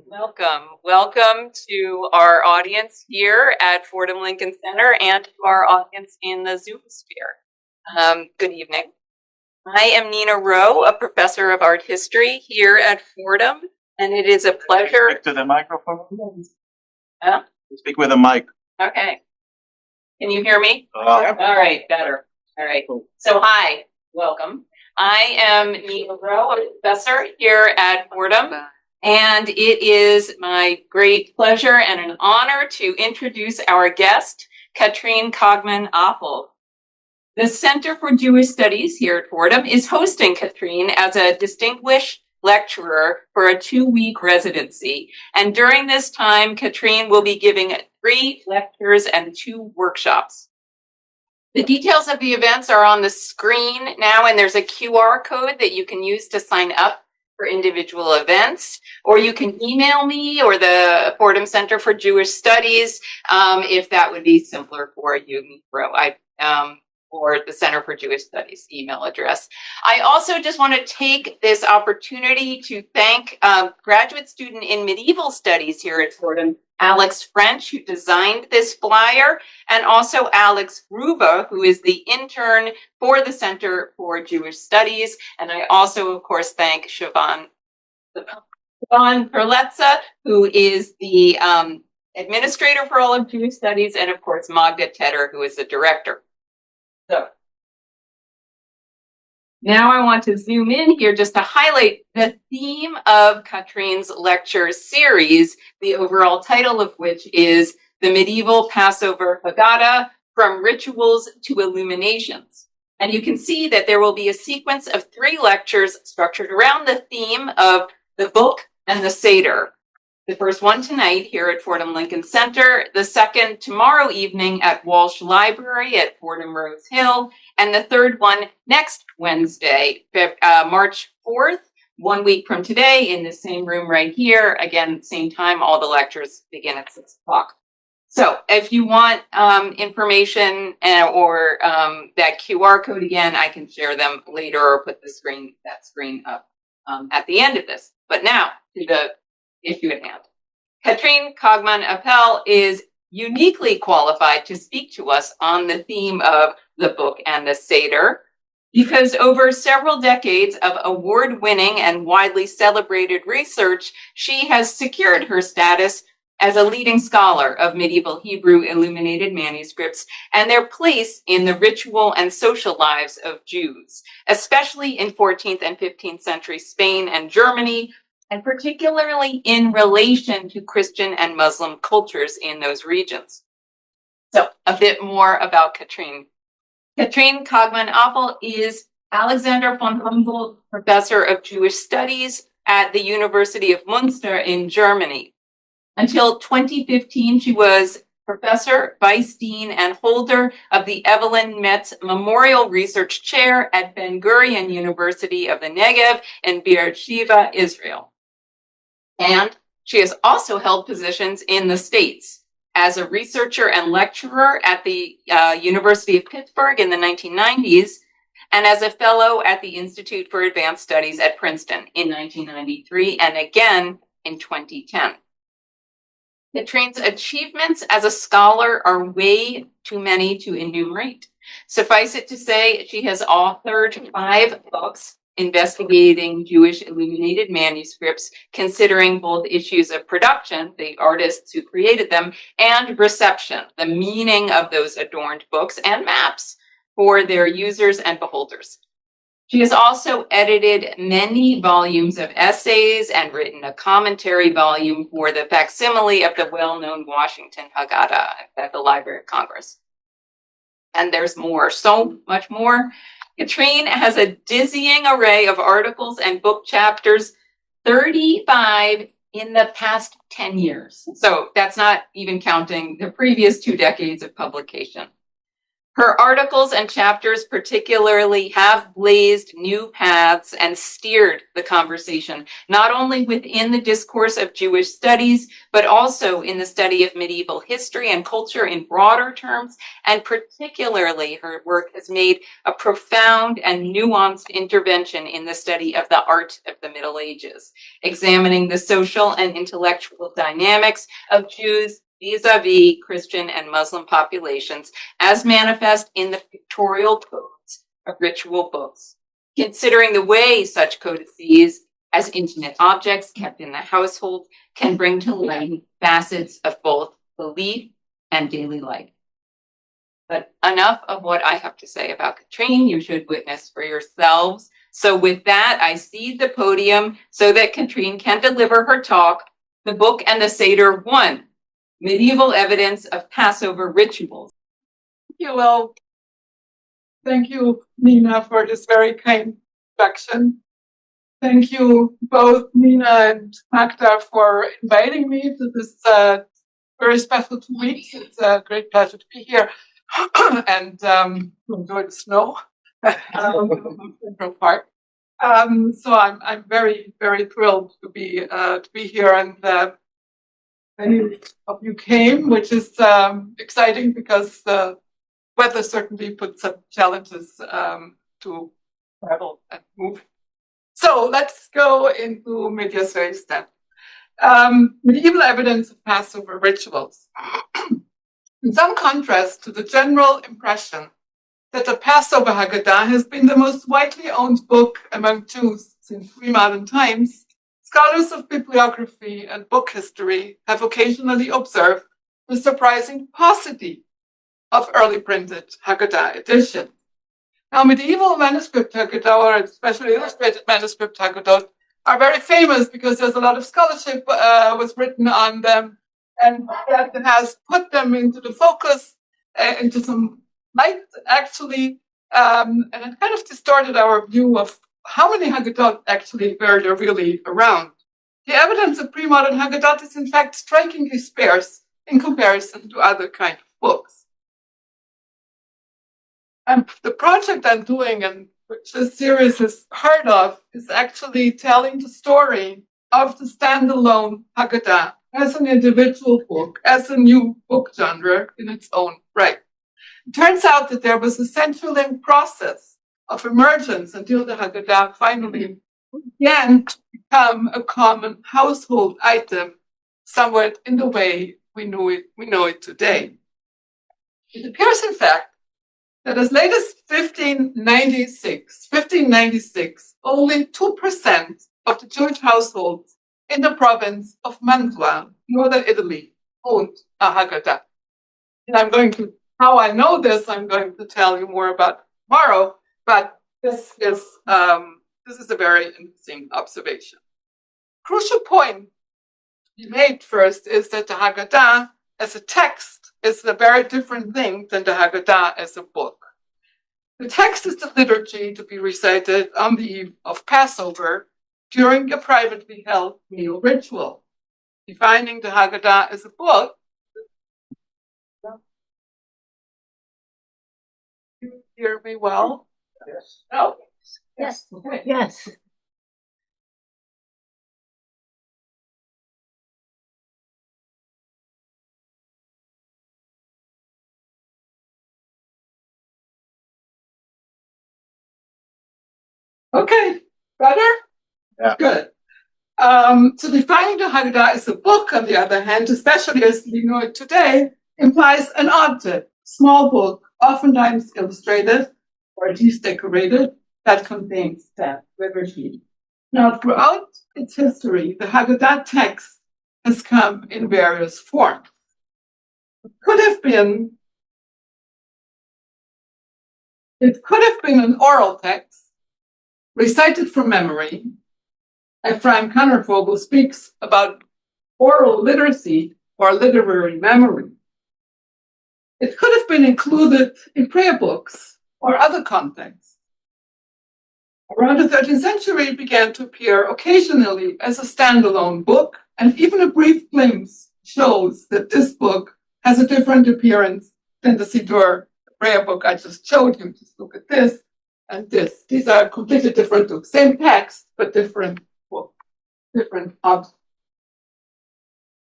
Welcome to our audience here at Fordham Lincoln Center and to our audience in the Zoom sphere. Good evening. I am Nina Rowe, a professor of art history here at Fordham, and it is a pleasure. Speak to the microphone. Huh? Speak with a mic. Okay. Can you hear me? All right, better. All right. So hi, welcome. I am Nina Rowe, a professor here at Fordham. And it is my great pleasure and an honor to introduce our guest, Katrin Kogman-Appel. The Center for Jewish Studies here at Fordham is hosting Katrin as a distinguished lecturer for a 2-week residency. And during this time, Katrin will be giving 3 lectures and 2 workshops. The details of the events are on the screen now, and there's a QR code that you can use to sign up for individual events, or you can email me or the Fordham Center for Jewish Studies if that would be simpler for you, or the Center for Jewish Studies email address. I also just want to take this opportunity to thank graduate student in medieval studies here at Fordham, Alex French, who designed this flyer, and also Alex Ruba, who is the intern for the Center for Jewish Studies. And I also, of course, thank Siobhan Perletza, who is the administrator for all of Jewish Studies, and of course, Magda Tedder, who is the director. So now I want to zoom in here just to highlight the theme of Katrin's lecture series, the overall title of which is The Medieval Passover Haggadah, From Rituals to Illuminations. And you can see that there will be a sequence of 3 lectures structured around the theme of the book and the Seder. The first one tonight here at Fordham Lincoln Center, the second tomorrow evening at Walsh Library at Fordham Rose Hill, and the third one next Wednesday, March 4th, 1 week from today in the same room right here. Again, same time, all the lectures begin at 6 o'clock. So if you want information or that QR code again, I can share them later or put that screen up at the end of this. But now to the issue at hand. Katrin Kogman-Appel is uniquely qualified to speak to us on the theme of the book and the Seder, because over several decades of award-winning and widely celebrated research, she has secured her status as a leading scholar of medieval Hebrew illuminated manuscripts and their place in the ritual and social lives of Jews, especially in 14th and 15th century Spain and Germany, and particularly in relation to Christian and Muslim cultures in those regions. So a bit more about Katrin. Katrin Kogman-Appel is Alexander von Humboldt Professor of Jewish Studies at the University of Munster in Germany. Until 2015, she was Professor, Vice Dean, and holder of the Evelyn Metz Memorial Research Chair at Ben-Gurion University of the Negev in Beersheba, Israel. And she has also held positions in the States as a researcher and lecturer at the University of Pittsburgh in the 1990s, and as a fellow at the Institute for Advanced Studies at Princeton in 1993, and again in 2010. Katrin's achievements as a scholar are way too many to enumerate. Suffice it to say, she has authored 5 books investigating Jewish illuminated manuscripts, considering both issues of production, the artists who created them, and reception, the meaning of those adorned books and maps for their users and beholders. She has also edited many volumes of essays and written a commentary volume for the facsimile of the well-known Washington Haggadah at the Library of Congress. And there's more, so much more. Katrin has a dizzying array of articles and book chapters, 35 in the past 10 years. So that's not even counting the previous 2 decades of publication. Her articles and chapters particularly have blazed new paths and steered the conversation, not only within the discourse of Jewish studies, but also in the study of medieval history and culture in broader terms. And particularly, her work has made a profound and nuanced intervention in the study of the art of the Middle Ages, examining the social and intellectual dynamics of Jews vis-a-vis Christian and Muslim populations as manifest in the pictorial codes of ritual books, considering the way such codices as intimate objects kept in the household can bring to light facets of both belief and daily life. But enough of what I have to say about Katrin. You should witness for yourselves. So with that, I cede the podium so that Katrin can deliver her talk, The Book and the Seder 1, Medieval Evidence of Passover Rituals. Well, thank you, Nina, for this very kind introduction. Thank you both, Nina and Magda, for inviting me to this very special 2 weeks. It's a great pleasure to be here and to enjoy the snow in Central Park. So I'm very, very thrilled to be here, and many of you came, which is exciting because the weather certainly puts some challenges to travel and move. So let's go into medias res then. Medieval evidence of Passover rituals. In some contrast to the general impression that the Passover Haggadah has been the most widely owned book among Jews since premodern times, scholars of bibliography and book history have occasionally observed the surprising paucity of early printed Haggadah editions. Now, medieval manuscript Haggadah, or especially illustrated manuscript Haggadot, are very famous because there's a lot of scholarship was written on them, and that has put them into the focus, into some light, actually, and it kind of distorted our view of how many Haggadot actually were there really around. The evidence of pre-modern Haggadot is in fact strikingly sparse in comparison to other kinds of books. And the project I'm doing, and which this series is part of, is actually telling the story of the standalone Haggadah as an individual book, as a new book genre in its own right. It turns out that there was a central process of emergence until the Haggadah finally began to become a common household item, somewhat in the way we know it today. It appears, in fact, that as late as 1596, only 2% of the Jewish households in the province of Mantua, northern Italy, owned a Haggadah. And how I know this, I'm going to tell you more about tomorrow, but this is a very interesting observation. Crucial point to be made first is that the Haggadah as a text is a very different thing than the Haggadah as a book. The text is the liturgy to be recited on the eve of Passover during a privately held meal ritual. Defining the Haggadah as a book, you hear me well? Yes. No. Yes. Okay. Yes. Okay. Better? Yeah. Good. So defining the Haggadah as a book, on the other hand, especially as we know it today, implies an object, small book, oftentimes illustrated or at least decorated, that contains that liturgy. Now, throughout its history, the Haggadah text has come in various forms. It could have been an oral text recited from memory. Ephraim Kannervogel speaks about oral literacy or literary memory. It could have been included in prayer books or other contexts. Around the 13th century, it began to appear occasionally as a standalone book, and even a brief glimpse shows that this book has a different appearance than the Siddur prayer book I just showed you. Just look at this and this. These are completely different books. Same text, but different book, different objects.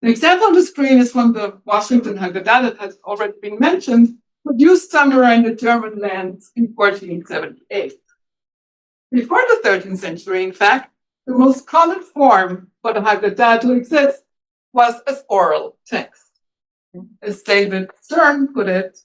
The example on the screen is from the Washington Haggadah that has already been mentioned, produced somewhere in the German lands in 1478. Before the 13th century, in fact, the most common form for the Haggadah to exist was as oral text. As David Stern put it,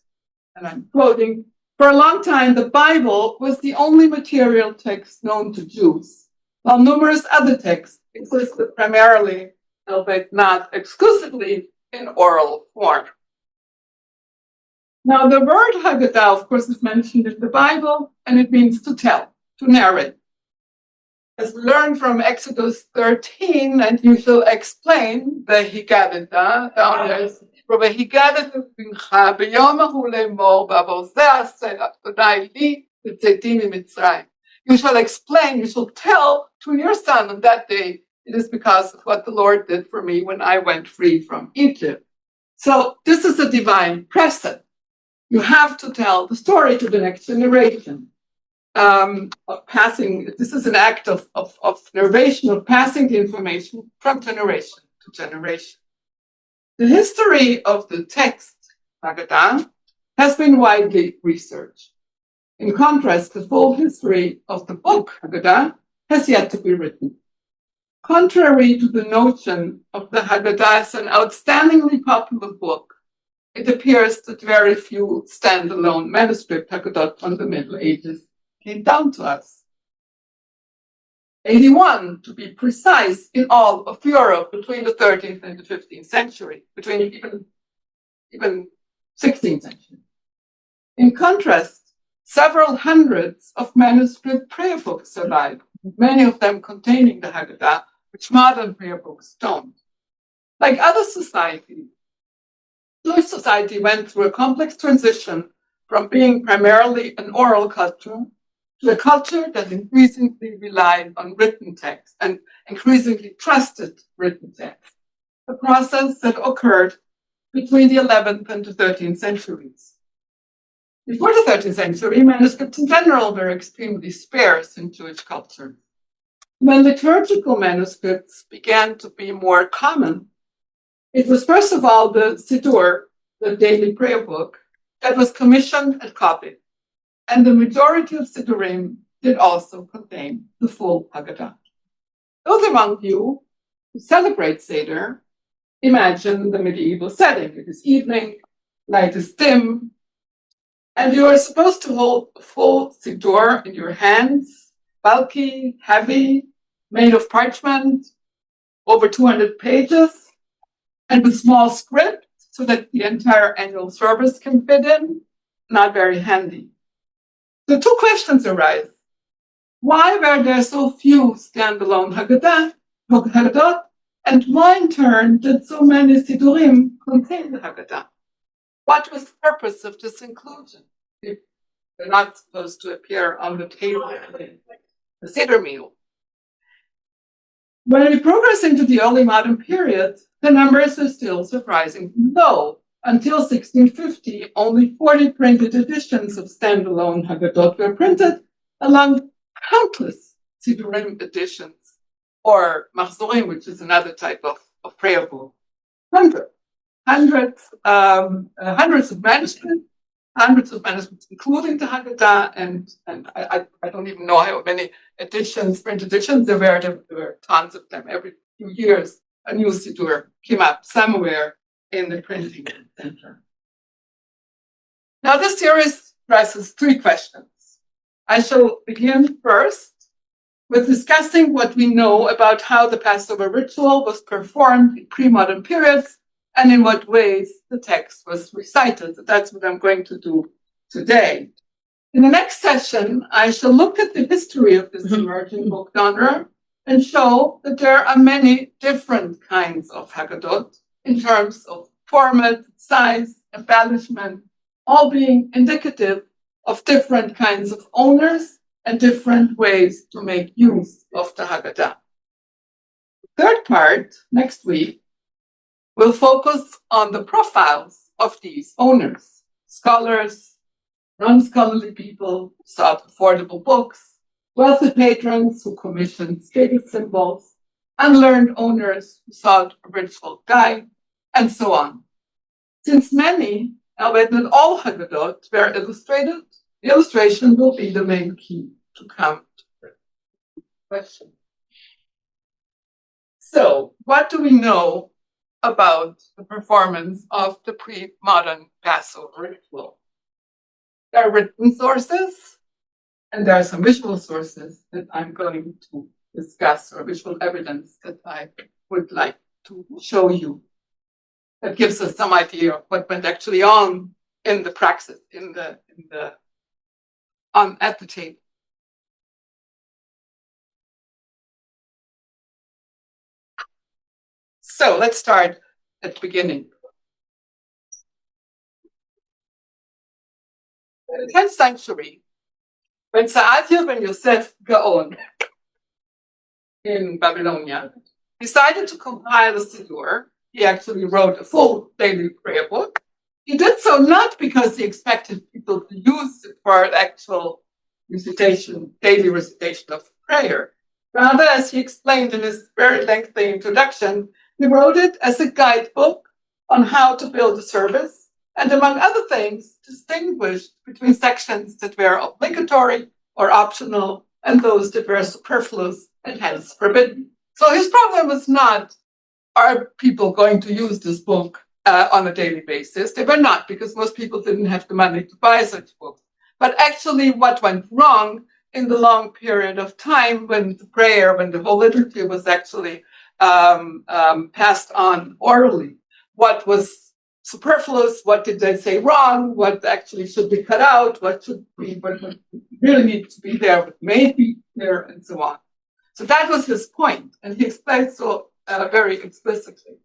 and I'm quoting, for a long time, the Bible was the only material text known to Jews, while numerous other texts existed primarily, albeit not exclusively, in oral form. Now, the word Haggadah, of course, is mentioned in the Bible, and it means to tell, to narrate. As we learn from Exodus 13, and you shall explain the Haggadah, down there is, you shall explain, you shall tell to your son on that day, it is because of what the Lord did for me when I went free from Egypt. So this is a divine precept. You have to tell the story to the next generation. This is an act of narration, of passing the information from generation to generation. The history of the text, Haggadah, has been widely researched. In contrast, the full history of the book, Haggadah, has yet to be written. Contrary to the notion of the Haggadah as an outstandingly popular book, it appears that very few standalone manuscript Haggadot from the Middle Ages came down to us. 81, to be precise, in all of Europe between the 13th and the 15th century, between even 16th century. In contrast, several hundreds of manuscript prayer books survive, many of them containing the Haggadah, which modern prayer books don't. Like other societies, Jewish society went through a complex transition from being primarily an oral culture to a culture that increasingly relied on written text and increasingly trusted written text, a process that occurred between the 11th and the 13th centuries. Before the 13th century, manuscripts in general were extremely sparse in Jewish culture. When liturgical manuscripts began to be more common, it was first of all the Seder, the daily prayer book, that was commissioned and copied. And the majority of Sidurim did also contain the full Haggadah. Those among you who celebrate Seder imagine the medieval setting. It is evening, light is dim, and you are supposed to hold a full Siddur in your hands, bulky, heavy, made of parchment, over 200 pages, and with small script so that the entire annual service can fit in, not very handy. So two questions arise. Why were there so few standalone Haggadot, and why in turn did so many Sidurim contain the Haggadah? What was the purpose of this inclusion? If they're not supposed to appear on the table in the Seder meal. When we progress into the early modern period, the numbers are still surprisingly low. Until 1650, only 40 printed editions of standalone Haggadot were printed, along countless Sidurim editions, or Machzorim, which is another type of prayer book. Hundreds of manuscripts, including the Haggadah, and I don't even know how many print editions there were. There were tons of them. Every few years, a new Siddur came up somewhere in the printing center. Now, this series addresses three questions. I shall begin first with discussing what we know about how the Passover ritual was performed in pre-modern periods and in what ways the text was recited. That's what I'm going to do today. In the next session, I shall look at the history of this emerging book genre and show that there are many different kinds of Haggadot in terms of format, size, embellishment, all being indicative of different kinds of owners and different ways to make use of the Haggadah. The third part, next week, will focus on the profiles of these owners, scholars, non-scholarly people who sought affordable books, wealthy patrons who commissioned stated symbols, unlearned owners who sought a ritual guide, and so on. Since many, albeit not all Haggadot were illustrated, the illustration will be the main key to come to the question. So, what do we know about the performance of the pre-modern Passover ritual? There are written sources, and there are some visual sources that I'm going to discuss, or visual evidence that I would like to show you. That gives us some idea of what went actually on in the praxis, at the table. So let's start at the beginning. In the 10th century, when Saadia ben Yosef Gaon in Babylonia decided to compile a Siddur, he actually wrote a full daily prayer book. He did so not because he expected people to use it for actual recitation, daily recitation of prayer. Rather, as he explained in his very lengthy introduction, he wrote it as a guidebook on how to build a service, and among other things, distinguished between sections that were obligatory or optional and those that were superfluous and hence forbidden. So his problem was not, are people going to use this book on a daily basis? They were not, because most people didn't have the money to buy such books. But actually what went wrong in the long period of time when the whole liturgy was actually passed on orally, what was superfluous, what did they say wrong, what actually should be cut out, what really needs to be there, what may be there, and so on. So that was his point, and he explained so very explicitly.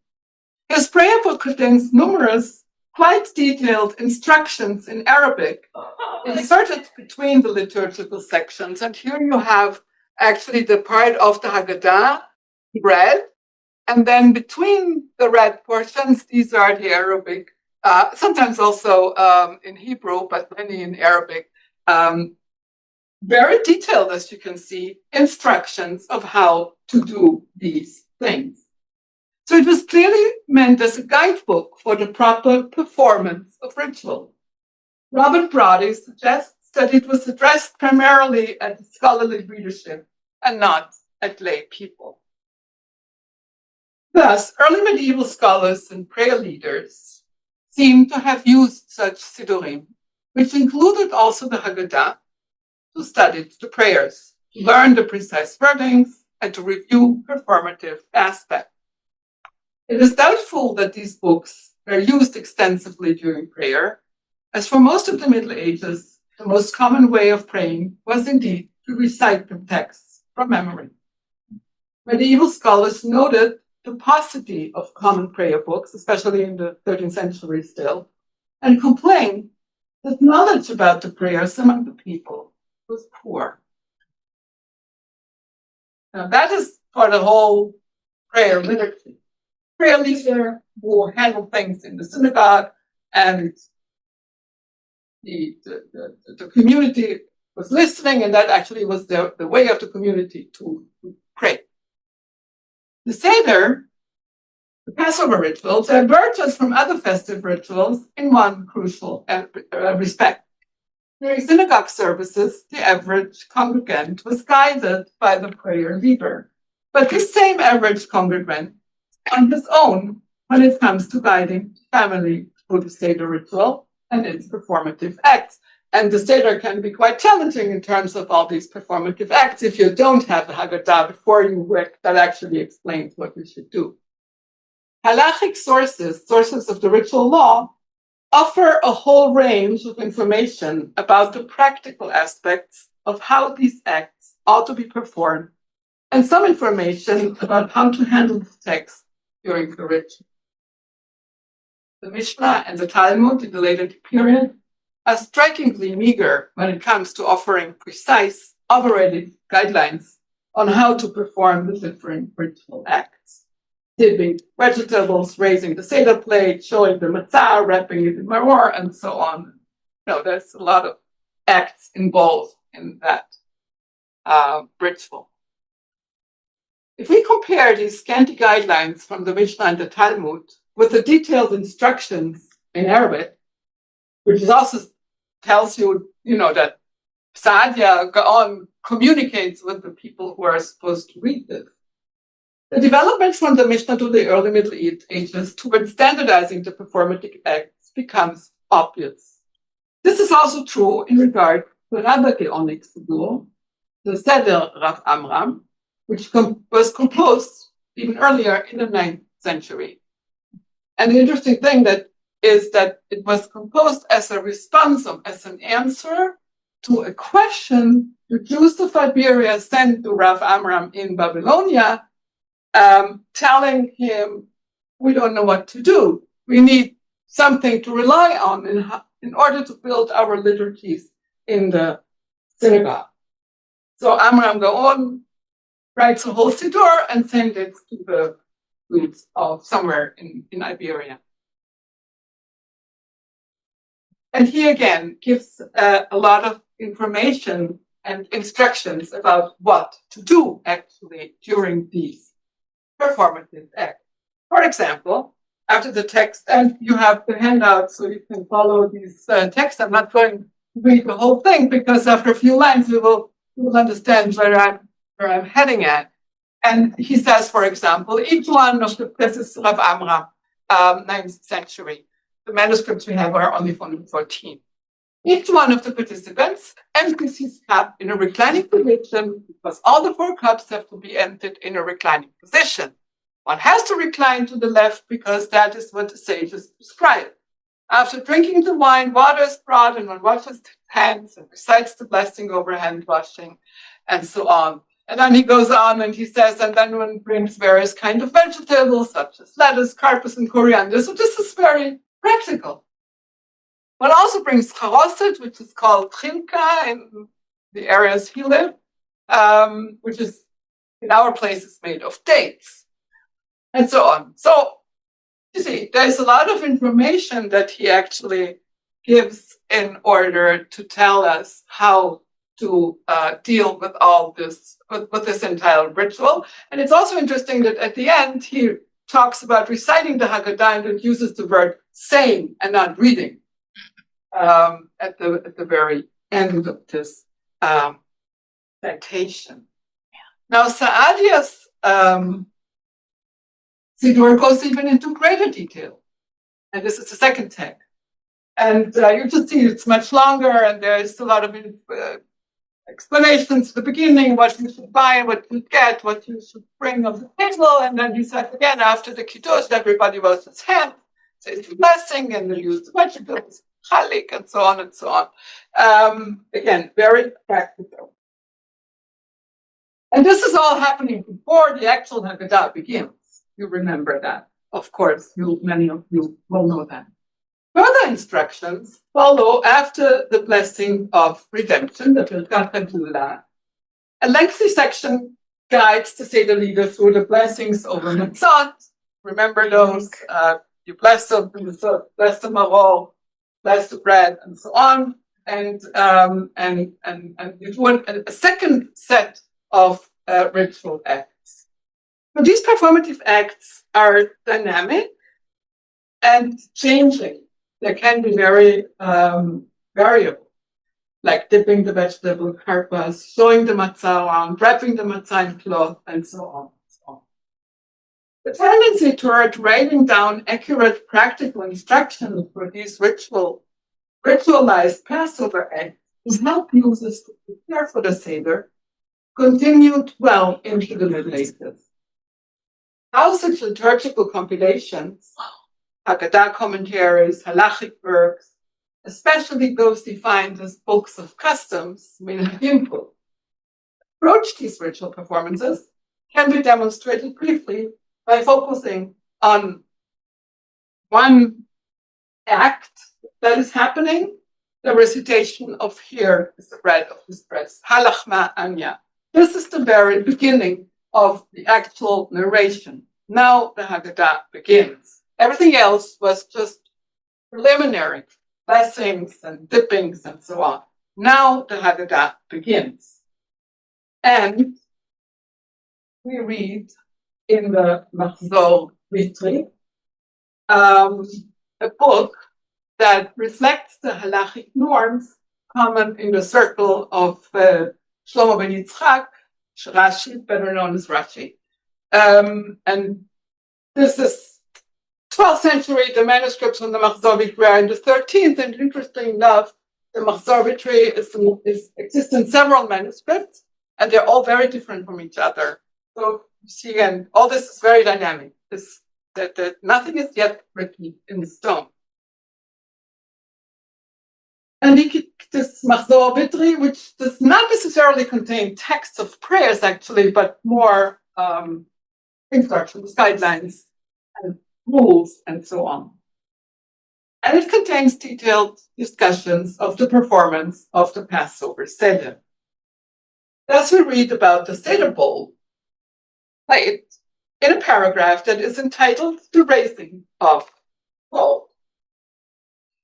His prayer book contains numerous, quite detailed instructions in Arabic inserted between the liturgical sections. And here you have actually the part of the Haggadah read, and then between the read portions, these are the Arabic, sometimes also in Hebrew, but many in Arabic, very detailed, as you can see, instructions of how to do these things. So it was clearly meant as a guidebook for the proper performance of ritual. Robert Brody suggests that it was addressed primarily at scholarly readership and not at lay people. Thus, early medieval scholars and prayer leaders seem to have used such siddurim, which included also the Haggadah, to study the prayers, to learn the precise wordings, and to review performative aspects. It is doubtful that these books were used extensively during prayer, as for most of the Middle Ages, the most common way of praying was indeed to recite the texts from memory. Medieval scholars noted the paucity of common prayer books, especially in the 13th century still, and complained that knowledge about the prayers among the people was poor. Now that is for the whole prayer liturgy. Prayer leader who handled things in the synagogue, and the community was listening, and that actually was the way of the community to pray. The Seder, the Passover ritual, diverges from other festive rituals in one crucial respect. During synagogue services, the average congregant was guided by the prayer leader. But this same average congregant on his own when it comes to guiding family through the Seder ritual and its performative acts. And the Seder can be quite challenging in terms of all these performative acts if you don't have the Haggadah before you work that actually explains what you should do. Halachic sources of the ritual law, offer a whole range of information about the practical aspects of how these acts ought to be performed, and some information about how to handle the text during the ritual. The Mishnah and the Talmud in the later period are strikingly meager when it comes to offering precise, operative guidelines on how to perform the different ritual acts. Dipping vegetables, raising the Seder plate, showing the matzah, wrapping it in maror, and so on. No, there's a lot of acts involved in that ritual. If we compare these scanty guidelines from the Mishnah and the Talmud with the detailed instructions in Arabic, which is also tells you, that Saadia Gaon communicates with the people who are supposed to read this. The developments from the Mishnah to the early Middle Ages towards standardizing the performative acts becomes obvious. This is also true in regard to Rabbi Figure, the Seder Rav Amram, which was composed even earlier in the 9th century. And the interesting thing is that it was composed as a responsum, as an answer to a question the Jews of Iberia sent to Rav Amram in Babylonia, telling him, we don't know what to do. We need something to rely on in order to build our liturgies in the synagogue. So Amram Gaon writes a whole Siddur and sends it to the Jews of somewhere in Iberia. And he again gives a lot of information and instructions about what to do actually during these performative acts. For example, after the text, and you have the handout so you can follow these texts. I'm not going to read the whole thing because after a few lines you will understand where I'm heading at. And he says, for example, each one of this is Rav Amram, 9th century. The manuscripts we have are only from 14. Each one of the participants empties his cup in a reclining position because all the 4 cups have to be emptied in a reclining position. One has to recline to the left because that is what the sages prescribe. After drinking the wine, water is brought and one washes his hands and recites the blessing over hand washing and so on. And then he goes on and he says, and then one brings various kinds of vegetables such as lettuce, carpus, and coriander. So this is very practical. One also brings charoset, which is called trinka in the areas he lived, which is in our places made of dates, and so on. So you see, there's a lot of information that he actually gives in order to tell us how to deal with all this, with this entire ritual. And it's also interesting that at the end he talks about reciting the Haggadah and it uses the word saying and not reading at the very end of this citation. Now Saadia's Siddur goes even into greater detail, and this is the second text. And you just see it's much longer, and there's a lot of explanations at the beginning, what you should buy, what you get, what you should bring of the table, and then he says again after the kiddush, everybody washes his hand, says the blessing, and they use the vegetables, chalik, and so on and so on. Again, very practical. And this is all happening before the actual Haggadah begins. You remember that, of course. Many of you will know that. Further instructions follow after the blessing of redemption, the Birkat Haggadah. A lengthy section guides the Seder leader through the blessings over Matzot. Remember those? You bless the maror, bless the bread, and so on. And you do a second set of ritual acts. But these performative acts are dynamic and changing. They can be very variable, like dipping the vegetable karpas, showing the matzah around, wrapping the matzah in cloth, and so on. The tendency toward writing down accurate practical instructions for these ritualized Passover acts has helped users to prepare for the Seder continued well into the Middle Ages. How such liturgical compilations, Haggadah commentaries, halachic works, especially those defined as books of customs, minhagim, approach these ritual performances can be demonstrated briefly by focusing on one act that is happening, the recitation of here is the bread of his breast, halachma anya. This is the very beginning of the actual narration. Now the Haggadah begins. Everything else was just preliminary, blessings and dippings and so on. Now the Haggadah begins. And we read in the Machzor Vitri, a book that reflects the halachic norms common in the circle of Shlomo ben Yitzchak, Rashi, better known as Rashi. And this is 12th century, the manuscripts from the Machzor Vitri are in the 13th, and interestingly enough, the Machzor Vitri exists in several manuscripts, and they're all very different from each other. So you see again, all this is very dynamic. That nothing is yet written in stone. And this Machzor Vitri, which does not necessarily contain texts of prayers actually, but more instructions, guidelines, and rules, and so on. And it contains detailed discussions of the performance of the Passover Seder. Thus we read about the Seder bowl plate in a paragraph that is entitled The Raising of Bowl.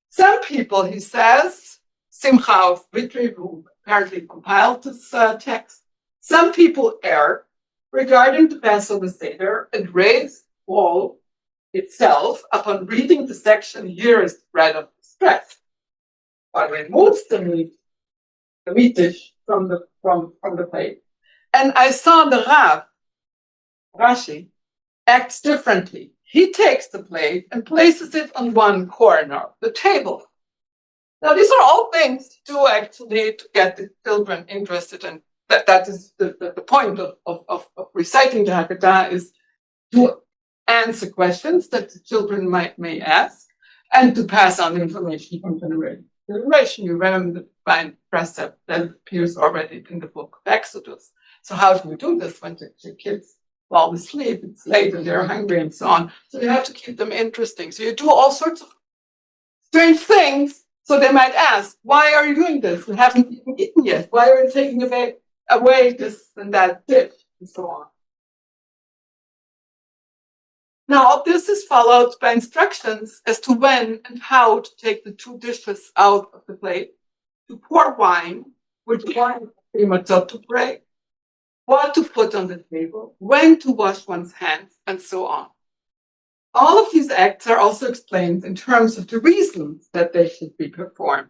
Some people, he says, Simcha of Vitri, who apparently compiled this text, some people err regarding the Passover Seder and raise bowl itself upon reading the section, here is the bread of distress, but removes the meat dish from the plate. And I saw the Rav, Rashi, acts differently. He takes the plate and places it on one corner of the table. Now, these are all things to do actually to get the children interested in. That is the point of reciting the Haggadah, is to answer questions that the children may ask, and to pass on information from generation to generation. You remember the divine precept that appears already in the book of Exodus. So how do we do this when the kids fall asleep, it's late and they're hungry and so on? So you have to keep them interesting. So you do all sorts of strange things. So they might ask, why are you doing this? We haven't even eaten yet. Why are you taking away this and that dish? And so on. Now, this is followed by instructions as to when and how to take the two dishes out of the plate, to pour wine, which wine is pretty much up to pray, what to put on the table, when to wash one's hands, and so on. All of these acts are also explained in terms of the reasons that they should be performed.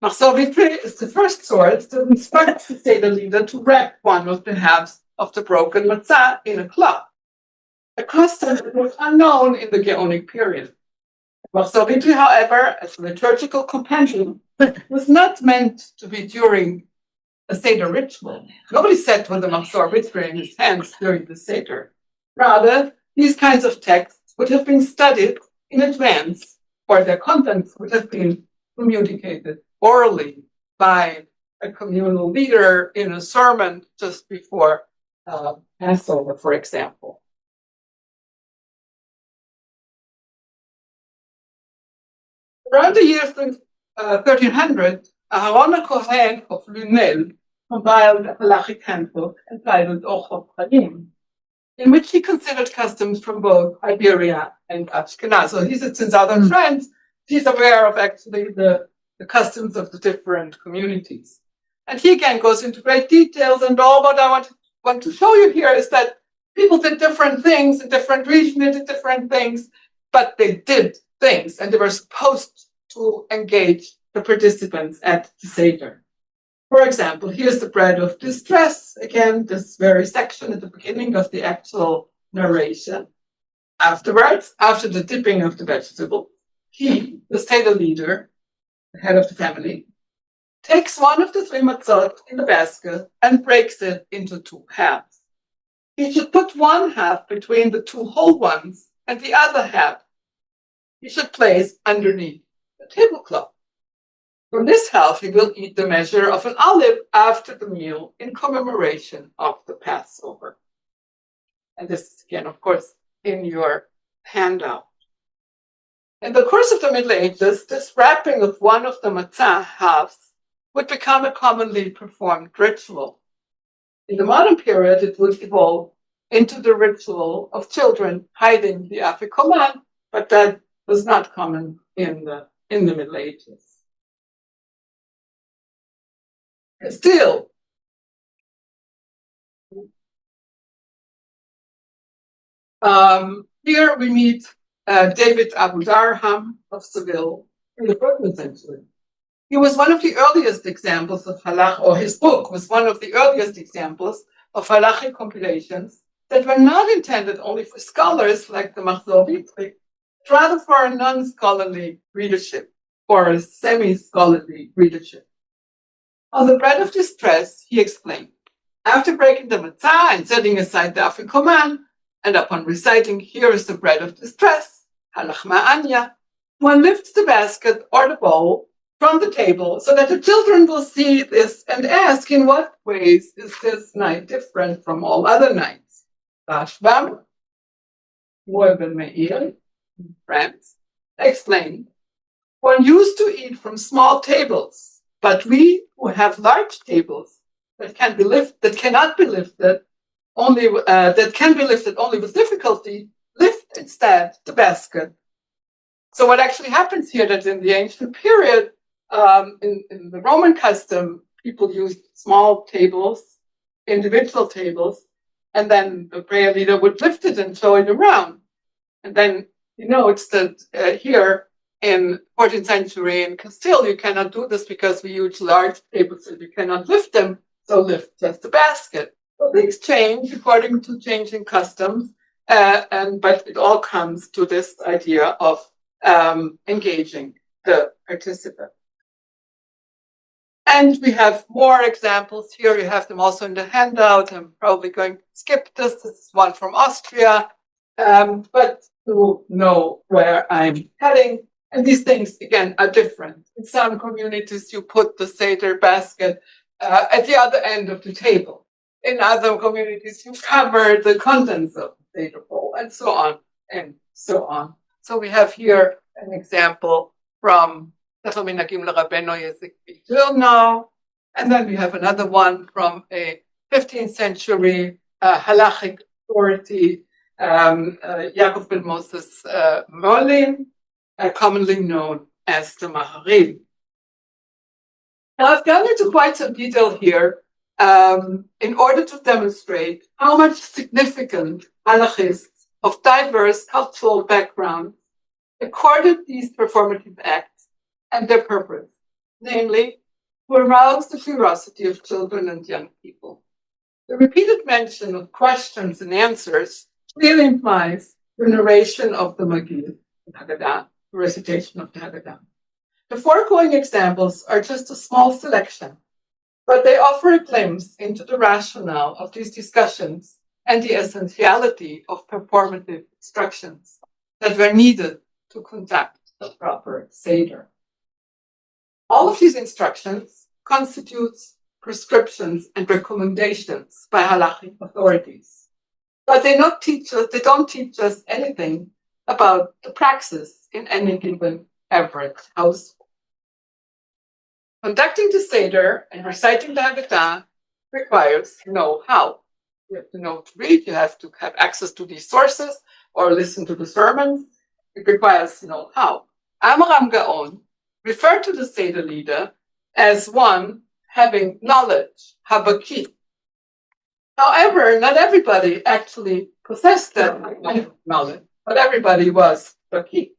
Machzor Vitri is the first source that instructs the Seder leader to wrap one of the halves of the broken matzah in a cloth, a custom that was unknown in the Geonic period. Machzor Vitri, however, as a liturgical companion, was not meant to be during a Seder ritual. Nobody sat with a Machzor Vitri in his hands during the Seder. Rather, these kinds of texts would have been studied in advance, or their contents would have been communicated orally by a communal leader in a sermon just before Passover, for example. Around the year 1300, Aharon Kohen of Lunel compiled a halachic handbook entitled Ochot Chaim, in which he considered customs from both Iberia and Ashkenaz. So he sits in southern France. He's aware of actually the customs of the different communities. And he again goes into great details, and all what I want to show you here is that people did different things in different regions, they did different things, but they did things, and they were supposed to engage the participants at the Seder. For example, here's the bread of distress, again, this very section at the beginning of the actual narration. Afterwards, after the dipping of the vegetable, he, the Seder leader, the head of the family, takes one of the three matzot in the basket and breaks it into two halves. He should put one half between the two whole ones, and the other half he should place underneath the tablecloth. From this half, he will eat the measure of an olive after the meal in commemoration of the Passover. And this is again, of course, in your handout. In the course of the Middle Ages, this wrapping of one of the matzah halves would become a commonly performed ritual. In the modern period, it would evolve into the ritual of children hiding the afikoman, but that was not common in the Middle Ages. Still, here we meet David Abu Darham of Seville in the 14th century. He was one of the earliest examples of halach, or his book was one of the earliest examples of halachic compilations that were not intended only for scholars like the Machzor Vitri, but rather for a non-scholarly readership, or a semi-scholarly readership. On the bread of distress, he explained, after breaking the matzah and setting aside the afikoman, and upon reciting, here is the bread of distress, halachma anya, one lifts the basket or the bowl from the table so that the children will see this and ask, in what ways is this night different from all other nights? Rashbam, Moel ben Meir, France, explained, one used to eat from small tables, but we who have large tables that cannot be lifted only with difficulty, lift instead the basket. So what actually happens here that in the ancient period, in the Roman custom, people used small tables, individual tables, and then the prayer leader would lift it and show it around. And then he notes that here in 14th century in Castile, you cannot do this because we use large tables and you cannot lift them, so lift just the basket. So things change according to changing customs, but it all comes to this idea of engaging the participant. And we have more examples here. You have them also in the handout. I'm probably going to skip this. This is one from Austria, but you know where I'm heading. And these things, again, are different. In some communities, you put the Seder basket at the other end of the table. In other communities, you cover the contents of the Seder bowl, and so on, and so on. So we have here an example from and then we have another one from a 15th century halachic authority, Yaakov ben Moses Molin, commonly known as the Maharil. Now I've gone into quite some detail here in order to demonstrate how much significant halachists of diverse cultural backgrounds accorded these performative acts and their purpose, namely, to arouse the curiosity of children and young people. The repeated mention of questions and answers clearly implies the narration of the Magid, the Haggadah, the recitation of the Haggadah. The foregoing examples are just a small selection, but they offer a glimpse into the rationale of these discussions and the essentiality of performative instructions that were needed to conduct the proper Seder. All of these instructions constitutes prescriptions and recommendations by halachic authorities, but they don't teach us anything about the praxis in any given average household. Conducting the Seder and reciting the Haggadah requires know-how. You have to know to read, you have to have access to these sources or listen to the sermons. It requires know-how. Amram Gaon referred to the Seder leader as one having knowledge, habaki. However, not everybody actually possessed that knowledge, but everybody was baki.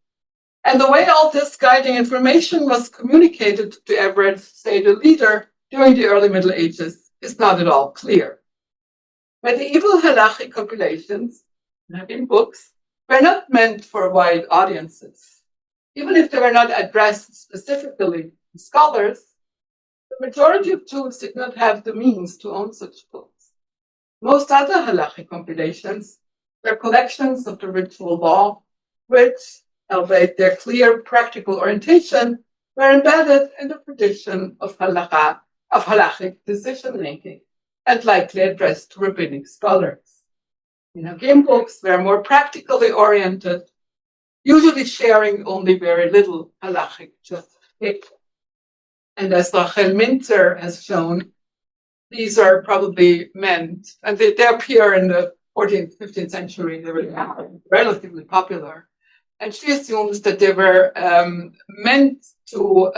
And the way all this guiding information was communicated to the average Seder leader during the early Middle Ages is not at all clear. Medieval halachic compilations, in books, were not meant for wide audiences. Even if they were not addressed specifically to scholars, the majority of Jews did not have the means to own such books. Most other halachic compilations were collections of the ritual law, which, albeit their clear practical orientation, were embedded in the tradition of halachic decision-making, and likely addressed to rabbinic scholars. Game books were more practically oriented, usually sharing only very little halachic justification. And as Rachel Minter has shown, these are probably meant, and they appear in the 14th, 15th century, they were relatively popular. And she assumes that they were meant to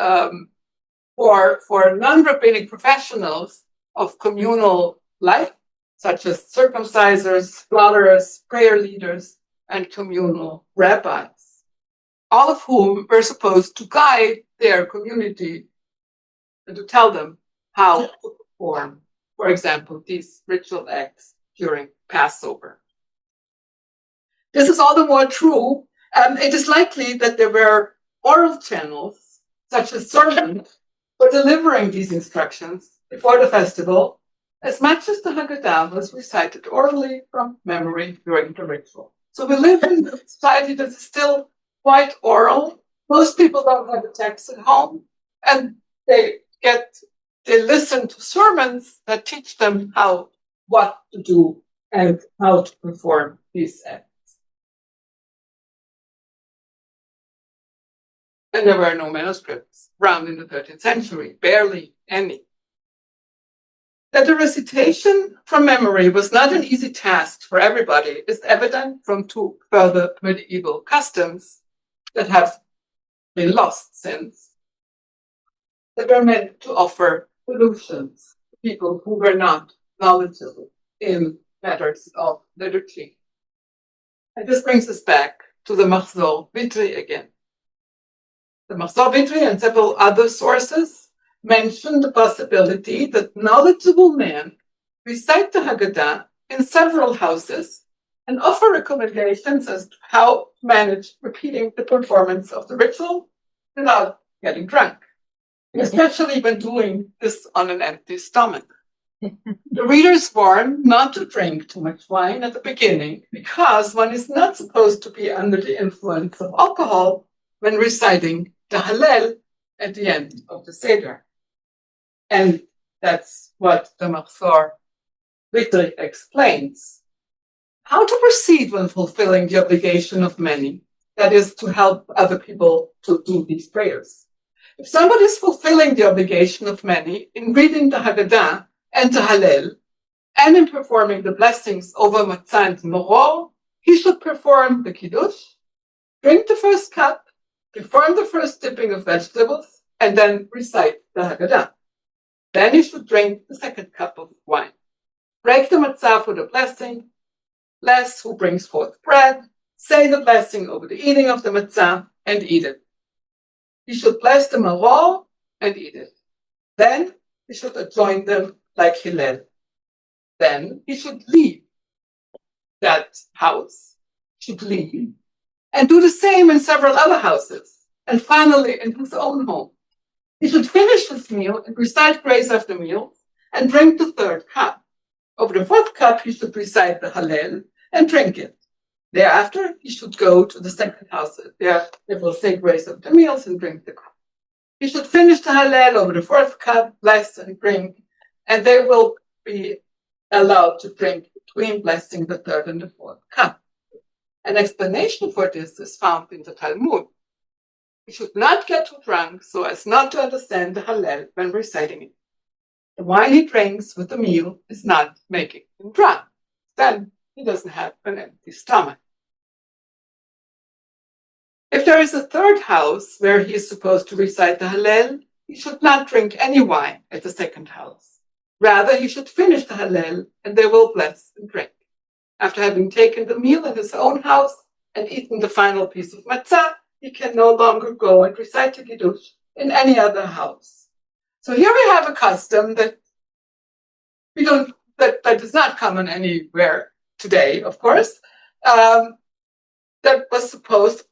for non-rabbinic professionals of communal life, such as circumcisers, slaughters, prayer leaders, and communal rabbis, all of whom were supposed to guide their community and to tell them how to perform, for example, these ritual acts during Passover. This is all the more true. It is likely that there were oral channels, such as sermons, for delivering these instructions before the festival, as much as the Haggadah was recited orally from memory during the ritual. So we live in a society that is still quite oral. Most people don't have a text at home, and they listen to sermons that teach them what to do and how to perform these acts. And there were no manuscripts around in the 13th century, barely any. That the recitation from memory was not an easy task for everybody is evident from two further medieval customs that have been lost since, that were meant to offer solutions to people who were not knowledgeable in matters of liturgy. And this brings us back to the Machzor Vitri again. The Machzor Vitri and several other sources mention the possibility that knowledgeable men recite the Haggadah in several houses and offer recommendations as to how to manage repeating the performance of the ritual without getting drunk, especially when doing this on an empty stomach. The readers warn not to drink too much wine at the beginning because one is not supposed to be under the influence of alcohol when reciting the Hallel at the end of the Seder. And that's what the Machzor Vitri explains. How to proceed when fulfilling the obligation of many, that is, to help other people to do these prayers. If somebody is fulfilling the obligation of many in reading the Haggadah and the Hallel, and in performing the blessings over matzah and maror, he should perform the Kiddush, drink the first cup, perform the first dipping of vegetables, and then recite the Haggadah. Then he should drink the second cup of wine. Break the matzah for the blessing, bless who brings forth bread, say the blessing over the eating of the matzah, and eat it. He should bless the maror and eat it. Then he should adjoin them like Hillel. Then he should leave that house, and do the same in several other houses, and finally in his own home. He should finish his meal and recite grace after meal, and drink the third cup. Over the fourth cup, he should recite the Hallel and drink it. Thereafter, he should go to the second house. There they will say grace after meals and drink the cup. He should finish the Hallel over the fourth cup, bless and drink, and they will be allowed to drink between blessing the third and the fourth cup. An explanation for this is found in the Talmud. He should not get too drunk so as not to understand the Hallel when reciting it. The wine he drinks with the meal is not making him drunk. Then he doesn't have an empty stomach. If there is a third house where he is supposed to recite the Hallel, he should not drink any wine at the second house. Rather, he should finish the Hallel and they will bless and drink. After having taken the meal in his own house and eaten the final piece of matzah, he can no longer go and recite the Kiddush in any other house. So here we have a custom that that is not common anywhere today, of course. That was supposed,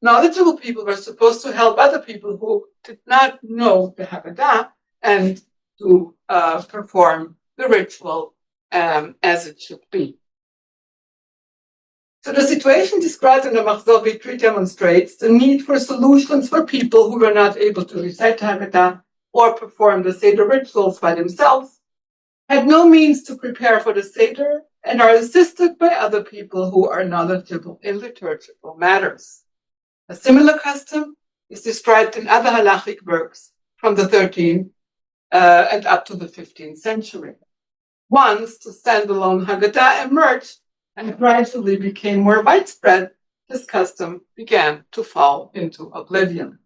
knowledgeable people were supposed to help other people who did not know the Haggadah and to perform the ritual as it should be. So the situation described in the Machzor Vitri demonstrates the need for solutions for people who were not able to recite Haggadah or perform the Seder rituals by themselves, had no means to prepare for the Seder, and are assisted by other people who are knowledgeable in liturgical matters. A similar custom is described in other halachic works from the 13th and up to the 15th century. Once the standalone Haggadah emerged and gradually became more widespread, this custom began to fall into oblivion.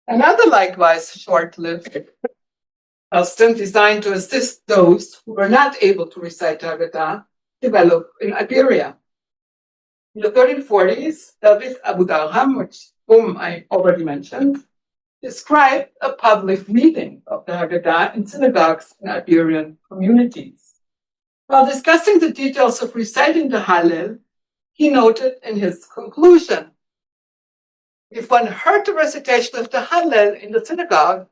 Another likewise short-lived custom designed to assist those who were not able to recite the Haggadah developed in Iberia. In the 1340s, David Abu Darham, whom I already mentioned, described a public reading of the Haggadah in synagogues in Iberian communities. While discussing the details of reciting the Hallel, he noted in his conclusion, if one heard the recitation of the Hallel in the synagogue,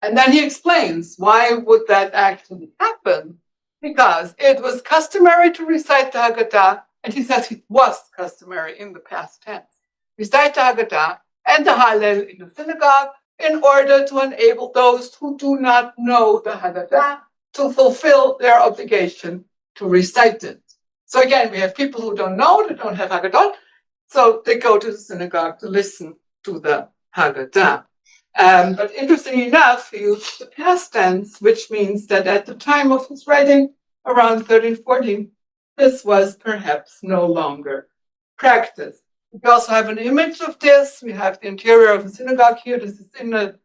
and then he explains why would that actually happen? Because it was customary to recite the Haggadah, and he says it was customary in the past tense. Recite the Haggadah and the Hallel in the synagogue in order to enable those who do not know the Haggadah to fulfill their obligation to recite it. So again, we have people who don't know, they don't have Haggadot, so they go to the synagogue to listen to the Haggadah. But interestingly enough, he used the past tense, which means that at the time of his writing, around 1340, this was perhaps no longer practiced. We also have an image of this. We have the interior of the synagogue here. This is in an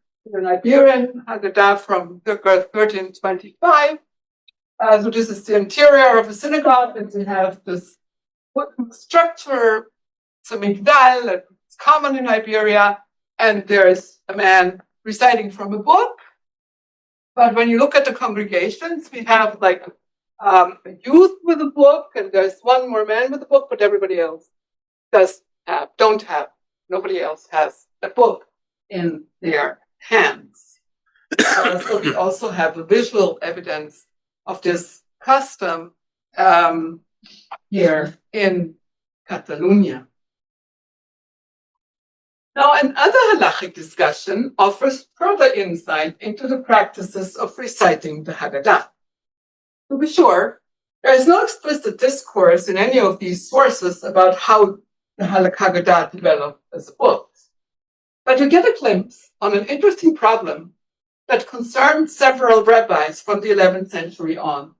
Iberian Haggadah from 1325. So this is the interior of a synagogue, and we have this wooden structure, it's a migdal, it's common in Iberia, and there's a man reciting from a book. But when you look at the congregations, we have like a youth with a book, and there's one more man with a book, but everybody else nobody else has a book in their hands. So we also have a visual evidence of this custom here in Catalonia. Now, another halachic discussion offers further insight into the practices of reciting the Haggadah. To be sure, there is no explicit discourse in any of these sources about how the Haggadah developed as a book. But you get a glimpse on an interesting problem that concerned several rabbis from the 11th century on.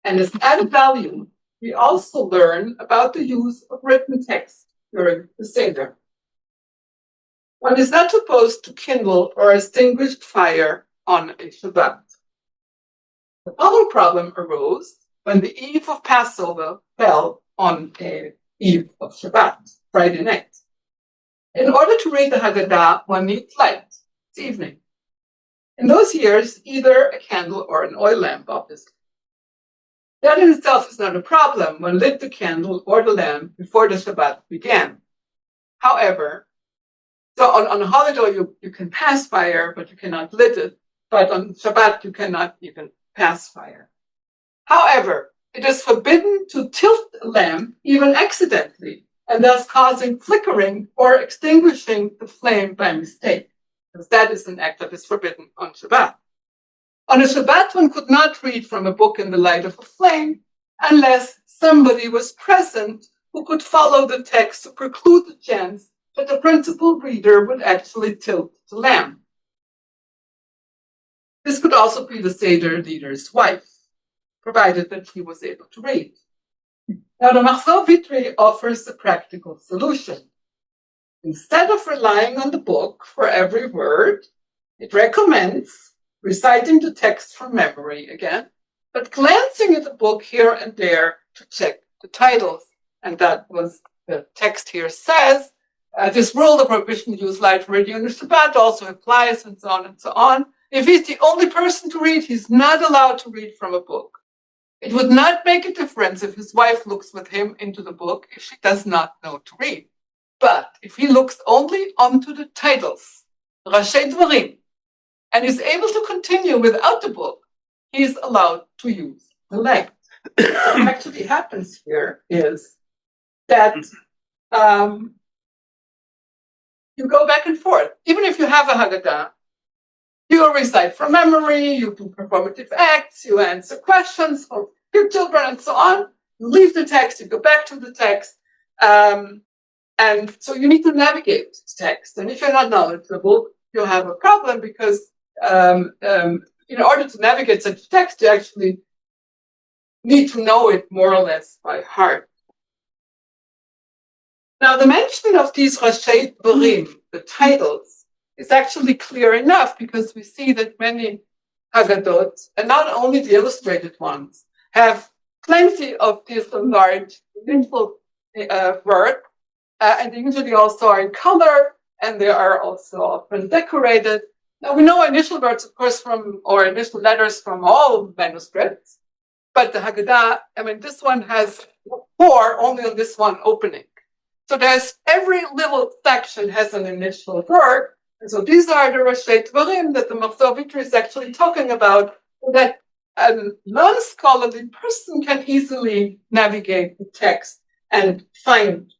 And as added value, we also learn about the use of written text during the Seder. One is not supposed to kindle or extinguish fire on a Shabbat. The following problem arose when the eve of Passover fell on a eve of Shabbat, Friday night. In order to read the Haggadah, one needs light. It's evening. In those years, either a candle or an oil lamp, obviously. That in itself is not a problem. One lit the candle or the lamp before the Shabbat began. However, so on a holiday, you can pass fire, but you cannot lit it. But on Shabbat, you cannot even pass fire. However, it is forbidden to tilt a lamp, even accidentally, and thus causing flickering or extinguishing the flame by mistake, because that is an act that is forbidden on Shabbat. On a Shabbat, one could not read from a book in the light of a flame unless somebody was present who could follow the text to preclude the chance that the principal reader would actually tilt the lamp. This could also be the Seder leader's wife, provided that he was able to read. Now, the Machzor Vitri offers a practical solution. Instead of relying on the book for every word, it recommends reciting the text from memory again, but glancing at the book here and there to check the titles. And that was the text here says, this rule, the prohibition to use light reading on the Shabbat also applies, and so on and so on. If he's the only person to read, he's not allowed to read from a book. It would not make a difference if his wife looks with him into the book if she does not know to read. But if he looks only onto the titles, Rashei Dvarim, and is able to continue without the book, he is allowed to use the light. What actually happens here is that you go back and forth. Even if you have a Haggadah, you recite from memory, you do performative acts, you answer questions for your children, and so on. You leave the text, you go back to the text. And so you need to navigate the text. And if you're not knowledgeable, you'll have a problem because in order to navigate such a text, you actually need to know it more or less by heart. Now, the mention of these Rashei Dvarim, the titles, is actually clear enough because we see that many Haggadot, and not only the illustrated ones, have plenty of these large initial words, and they usually also are in color, and they are also often decorated. Now we know initial words, of course, or initial letters from all manuscripts, but the Haggadah, this one has 4 only on this one opening. So every little section has an initial word. And so these are the Rashi Dvarim that the Machzor Vitri is actually talking about, that a non-scholarly person can easily navigate the text and find,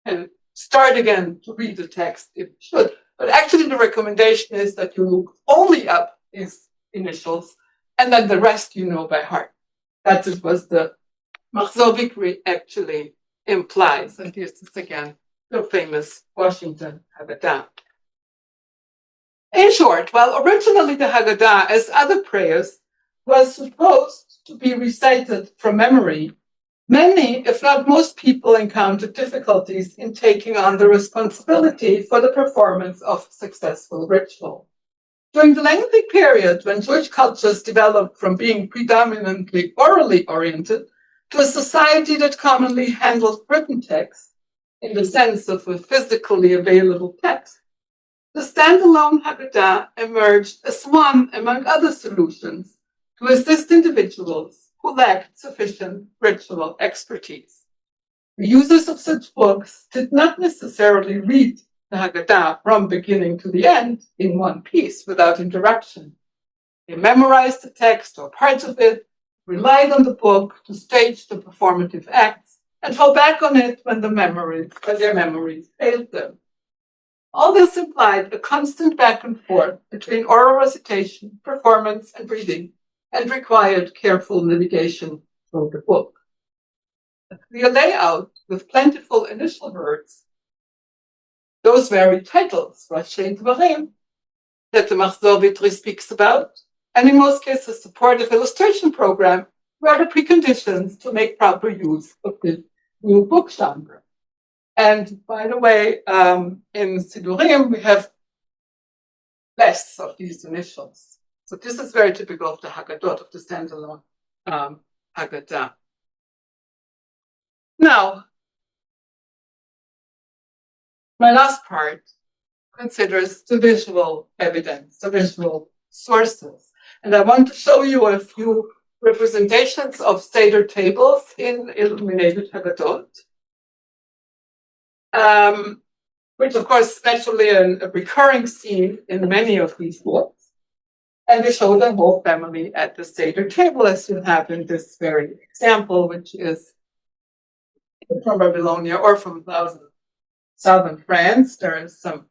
and start again to read the text if you should. But actually the recommendation is that you look only up these initials and then the rest you know by heart. That is what the Machzor Vitri actually implies. And here's this again, the famous Washington Haggadah. In short, while originally the Haggadah, as other prayers, was supposed to be recited from memory, many, if not most people, encountered difficulties in taking on the responsibility for the performance of successful ritual. During the lengthy period when Jewish cultures developed from being predominantly orally oriented to a society that commonly handled written text in the sense of a physically available text, the standalone Haggadah emerged as one among other solutions to assist individuals who lacked sufficient ritual expertise. The users of such books did not necessarily read the Haggadah from beginning to the end in one piece without interruption. They memorized the text or parts of it, relied on the book to stage the performative acts, and fell back on it when their memories failed them. All this implied a constant back and forth between oral recitation, performance, and reading, and required careful navigation through the book. A clear layout with plentiful initial words, those very titles, Rashi Dvarim, that the Machzor Vitri speaks about, and in most cases, supportive illustration program, were the preconditions to make proper use of this new book genre. And by the way, in Sidurim, we have less of these initials. So this is very typical of the Haggadot, of the standalone Haggadah. Now, my last part considers the visual evidence, the visual sources. And I want to show you a few representations of Seder tables in illuminated Haggadot, which of course is naturally a recurring theme in many of these books. And they show the whole family at the Seder table, as you have in this very example, which is from Babylonia or from southern France. There is some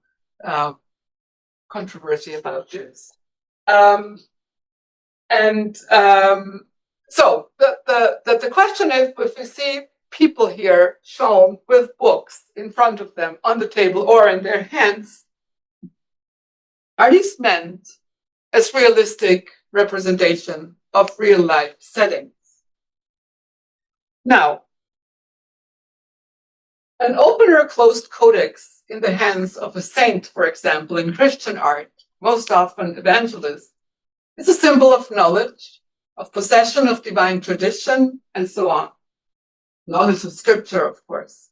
controversy about this. So the question is, if we see people here shown with books in front of them on the table or in their hands, are these meant as realistic representation of real life settings? Now, an open or closed codex in the hands of a saint, for example, in Christian art, most often evangelist, is a symbol of knowledge, of possession of divine tradition, and so on. Knowledge of scripture, of course.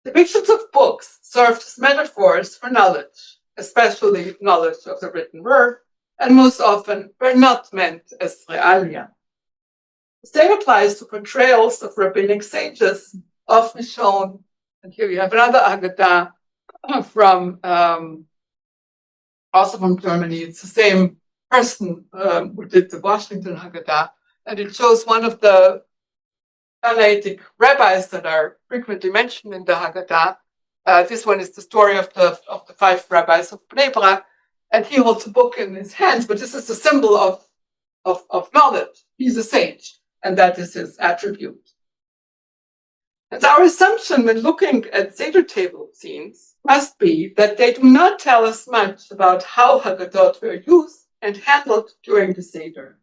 Depictions of books served as metaphors for knowledge, especially knowledge of the written word, and most often were not meant as realia. The same applies to portrayals of rabbinic sages, often shown, and here we have another Haggadah from, also from Germany. It's the same person who did the Washington Haggadah, and it shows one of the Analytic rabbis that are frequently mentioned in the Haggadah. This one is the story of the 5 rabbis of Bnei Brak, and he holds a book in his hands, but this is a symbol of knowledge. He's a sage, and that is his attribute. And our assumption when looking at Seder table scenes must be that they do not tell us much about how Haggadot were used and handled during the Seder.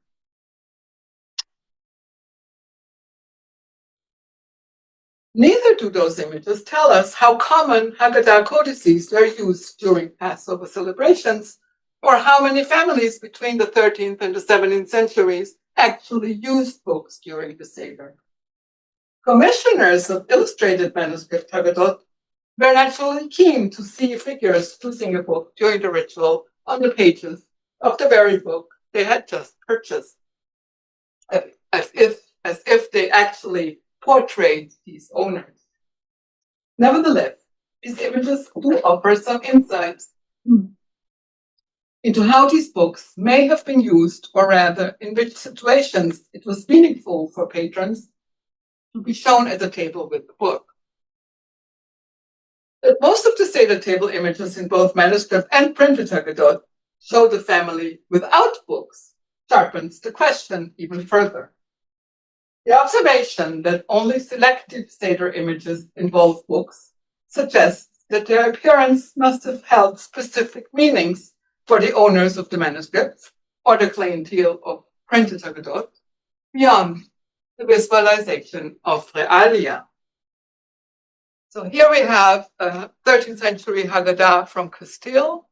Neither do those images tell us how common Haggadah codices were used during Passover celebrations, or how many families between the 13th and the 17th centuries actually used books during the Seder. Commissioners of illustrated manuscript Haggadot were naturally keen to see figures using a book during the ritual on the pages of the very book they had just purchased, as if they actually portrayed these owners. Nevertheless, these images do offer some insights into how these books may have been used, or rather, in which situations it was meaningful for patrons to be shown at the table with the book. Most of the Seder table images in both manuscript and printed Haggadot show the family without books sharpens the question even further. The observation that only selected Seder images involve books suggests that their appearance must have held specific meanings for the owners of the manuscripts or the clientele of printed Haggadot beyond the visualization of realia. So here we have a 13th century Haggadah from Castile,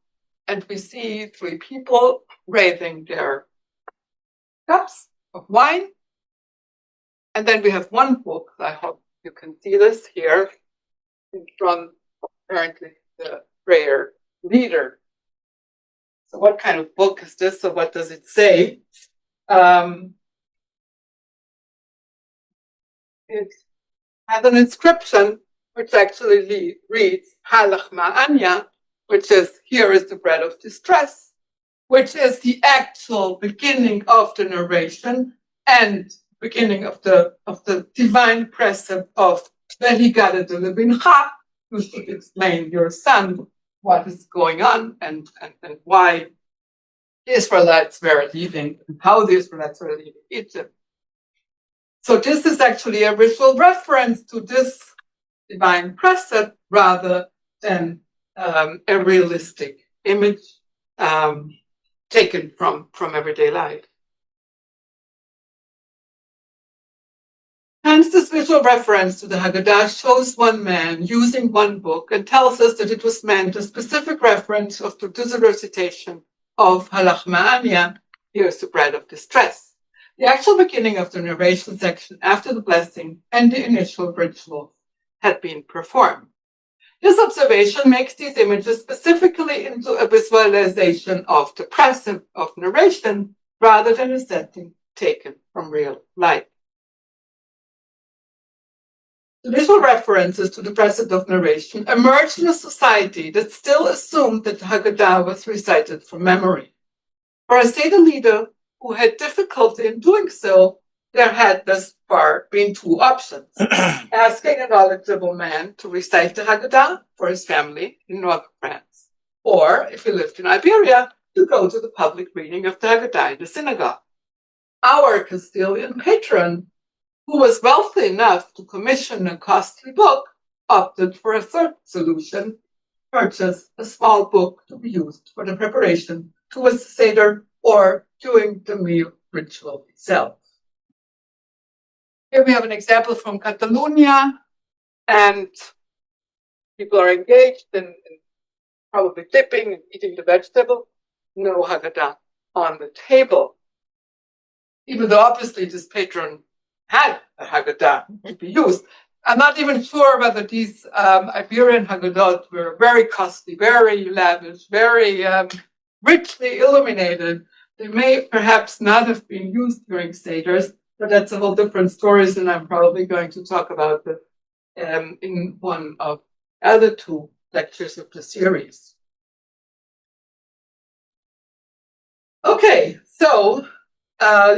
and we see three people raising their cups of wine. And then we have one book. I hope you can see this here from apparently the prayer leader. So what kind of book is this? So what does it say? It has an inscription which actually reads Halach Ma'anya, which is, here is the bread of distress, which is the actual beginning of the narration and beginning of the divine precept of Haggadah de Lebincha. You should explain your son what is going on and why the Israelites were leaving and how the Israelites were leaving Egypt. So this is actually a visual reference to this divine precept rather than a realistic image taken from everyday life. Hence, this visual reference to the Haggadah shows one man using one book and tells us that it was meant a specific reference to the recitation of Halach Ma'anya, here's the bread of distress, the actual beginning of the narration section after the blessing and the initial ritual had been performed. This observation makes these images specifically into a visualization of the precept of narration rather than a setting taken from real life. The visual references to the precept of narration emerged in a society that still assumed that the Haggadah was recited from memory. For a Seder leader who had difficulty in doing so, there had thus far been two options: asking a knowledgeable man to recite the Haggadah for his family in northern France, or, if he lived in Iberia, to go to the public reading of the Haggadah in the synagogue. Our Castilian patron, who was wealthy enough to commission a costly book, opted for a third solution: purchase a small book to be used for the preparation towards the Seder or during the meal ritual itself. Here we have an example from Catalonia, and people are engaged in probably dipping and eating the vegetable. No Haggadah on the table. Even though obviously this patron had a Haggadah to be used. I'm not even sure whether these Iberian Haggadot were very costly, very lavish, very richly illuminated. They may perhaps not have been used during Seders, but that's a whole different story, and I'm probably going to talk about it in one of the other two lectures of the series. Okay, so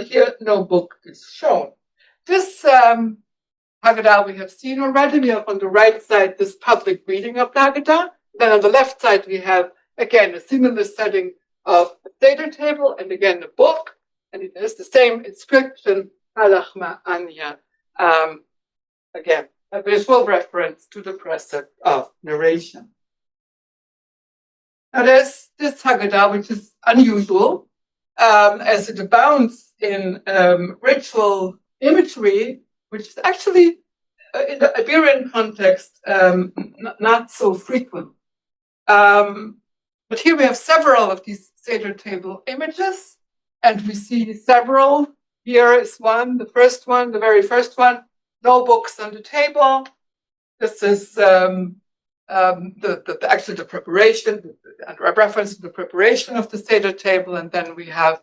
here no book is shown. This Haggadah we have seen already. We have on the right side this public reading of the Haggadah. Then on the left side we have, again, a similar setting of the Seder table, and again the book, and it is the same inscription, Halach Ma'anya. Again, a visual reference to the precept of narration. Now there's this Haggadah, which is unusual, as it abounds in ritual imagery, which is actually in the Iberian context, not so frequent. But here we have several of these Seder table images, and we see several. Here is one, the very first one, no books on the table. This is actually the preparation, a reference to the preparation of the Seder table, and then we have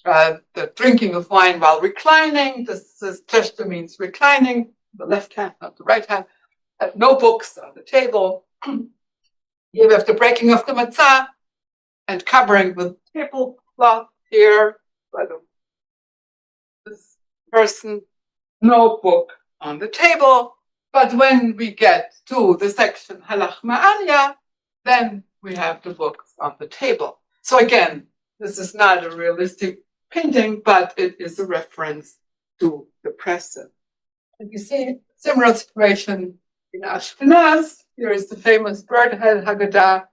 the drinking of wine while reclining. This is Kleshta means reclining, the left hand, not the right hand. No books on the table. Here we have the breaking of the matzah and covering with tablecloth here by this person. No book on the table. But when we get to the section Halach Ma'anya, then we have the books on the table. So again, this is not a realistic painting, but it is a reference to the precept. And you see similar situation in Ashkenaz. Here is the famous birdhead Haggadah,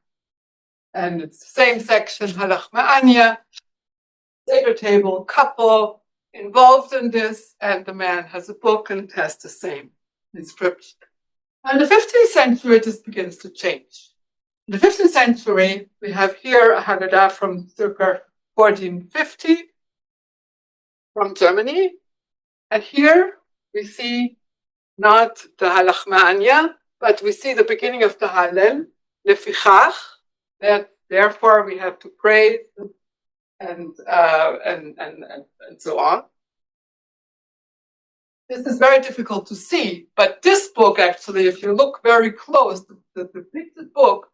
and it's the same section, Halach Ma'anya, Seder table, couple involved in this, and the man has a book and it has the same inscription. And in the 15th century, this begins to change. In the 15th century, we have here a Haggadah from circa 1450 from Germany. And here we see not the Halach Ma'anya, but we see the beginning of the Hallel, Lefichach, that therefore we have to pray and so on. This is very difficult to see, but this book actually, if you look very close, the depicted book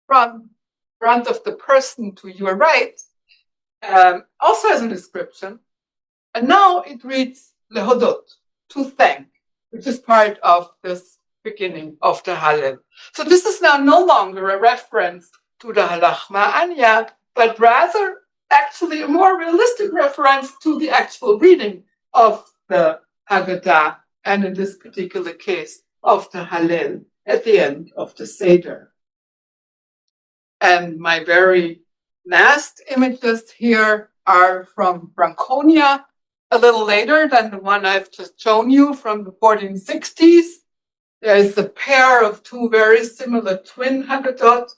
from front of the person to your right also has a description. And now it reads Lehodot, to thank, which is part of this beginning of the Hallel. So this is now no longer a reference to the Halach Ma'anya, but rather actually a more realistic reference to the actual reading of the Haggadah, and in this particular case, of the Hallel at the end of the Seder. And my very last images here are from Franconia, a little later than the one I've just shown you from the 1460s. There is a pair of two very similar twin Haggadot,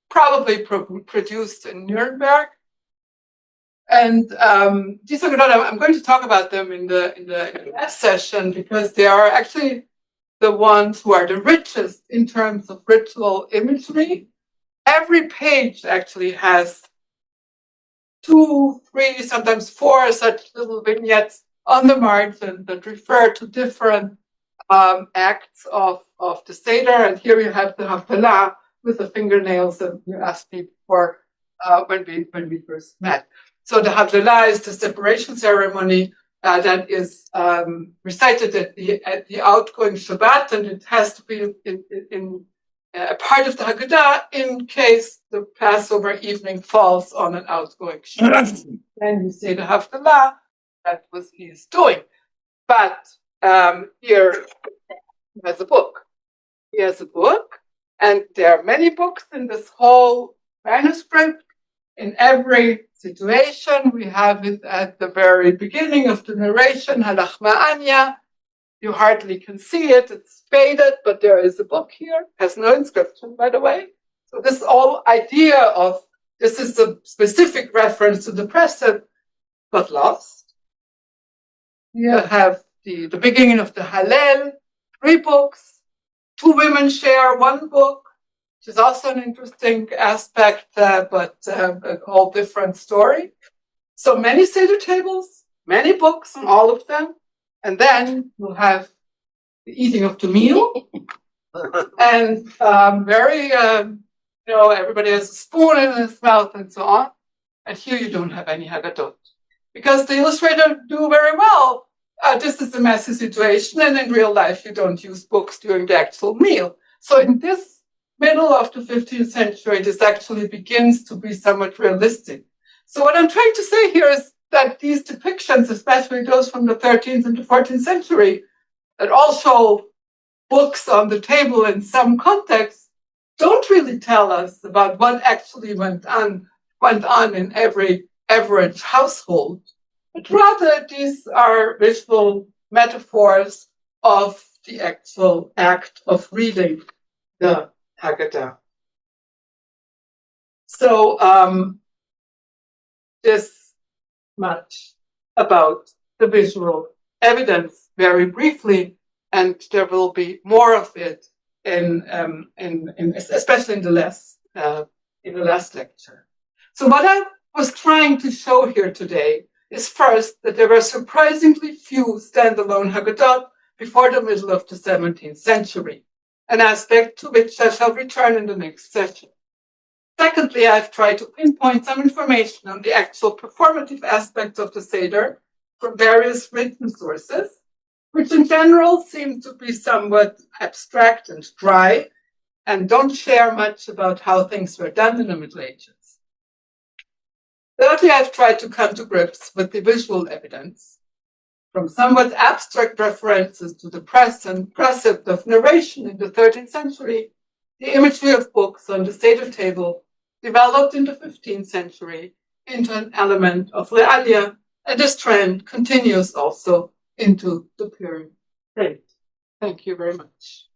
probably produced in Nuremberg. And these Haggadot, I'm going to talk about them in the last session because they are actually the ones who are the richest in terms of ritual imagery. Every page actually has 2, 3, sometimes 4 such little vignettes on the margin that refer to different acts of the Seder. And here you have the Havdalah with the fingernails that you asked me before when we first met. So the Havdalah is the separation ceremony that is recited at the outgoing Shabbat, and it has to be in a part of the Haggadah in case the Passover evening falls on an outgoing Shabbat. And you say the Havdalah, that was he is doing. But here he has a book. He has a book, and there are many books in this whole manuscript. In every situation, we have it at the very beginning of the narration, Halach Ma'anya. You hardly can see it, it's faded, but there is a book here, has no inscription, by the way. So this whole idea of this is a specific reference to the precept got lost. You have the beginning of the Hallel, 3 books, 2 women share 1 book, which is also an interesting aspect, but a whole different story. So many Seder tables, many books on all of them. And then we'll have the eating of the meal. And everybody has a spoon in his mouth and so on. And here you don't have any Haggadot. Because the illustrator do very well. This is a messy situation, and in real life you don't use books during the actual meal. So in this middle of the 15th century, this actually begins to be somewhat realistic. So what I'm trying to say here is that these depictions, especially those from the 13th and the 14th century, that all show books on the table in some context, don't really tell us about what actually went on in every average household. But rather, these are visual metaphors of the actual act of reading the Haggadah. So this much about the visual evidence very briefly, and there will be more of it in especially in the last lecture. So what I was trying to show here today is first that there were surprisingly few standalone Haggadot before the middle of the 17th century, an aspect to which I shall return in the next session. Secondly, I've tried to pinpoint some information on the actual performative aspects of the Seder from various written sources, which in general seem to be somewhat abstract and dry and don't share much about how things were done in the Middle Ages. Thirdly, I've tried to come to grips with the visual evidence, from somewhat abstract references to the precept of narration in the 13th century, the imagery of books on the Seder table developed in the 15th century into an element of realia, and this trend continues also into the period. Thank you very much.